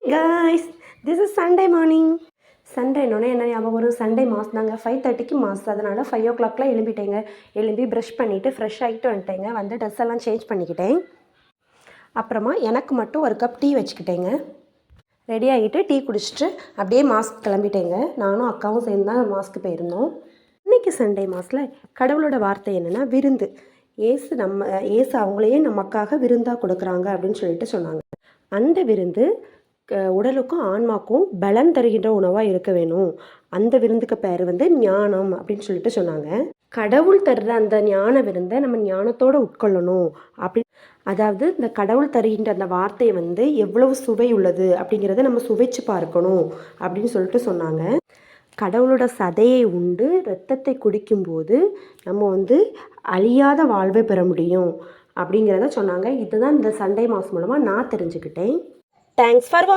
guys, this is Sunday morning. சண்டேனோடனே என்ன ஞாபகம் வரும்? சண்டே மாஸ் தாங்க. 5:30க்கு மாஸ். அதனால் 5 o'clockலாம் எழும்பிட்டேங்க. எழும்பி ப்ரஷ் பண்ணிவிட்டு ஃப்ரெஷ் ஆகிட்டு வந்துட்டேங்க. வந்து ட்ரெஸ் எல்லாம் சேஞ்ச் பண்ணிக்கிட்டேன். அப்புறமா எனக்கு மட்டும் ஒரு கப் டீ வச்சுக்கிட்டேங்க. ரெடி ஆகிட்டு டீ குடிச்சிட்டு அப்படியே மாஸ்க் கிளம்பிட்டேங்க. நானும் அக்காவும் சேர்ந்து தான் மாஸ்க்கு போயிருந்தோம். இன்றைக்கி சண்டே மாஸில் கடவுளோட வார்த்தை என்னென்னா விருந்து. ஏசு அவங்களையே நமக்காக விருந்தாக கொடுக்குறாங்க அப்படின்னு சொல்லிட்டு சொன்னாங்க. அந்த விருந்து உடலுக்கும் ஆன்மாக்கும் பலன் தருகின்ற உணவாக இருக்க வேணும். அந்த விருந்துக்கு பேர் ஞானம் அப்படின்னு சொல்லிட்டு சொன்னாங்க. கடவுள் தர்ற அந்த ஞான விருந்தை நம்ம ஞானத்தோடு உட்கொள்ளணும். அதாவது இந்த கடவுள் தருகின்ற அந்த வார்த்தை எவ்வளவு சுவை உள்ளது அப்படிங்கிறத நம்ம சுவைச்சு பார்க்கணும் அப்படின்னு சொல்லிட்டு சொன்னாங்க. கடவுளோட சதையை உண்டு இரத்தத்தை குடிக்கும்போது நம்ம அழியாத வாழ்வை பெற முடியும் அப்படிங்கிறத சொன்னாங்க. இதுதான் இந்த சண்டே மாஸ் மூலமாக நான் தெரிஞ்சுக்கிட்டேன். தேங்க்ஸ் ஃபார் வாட்சிங்.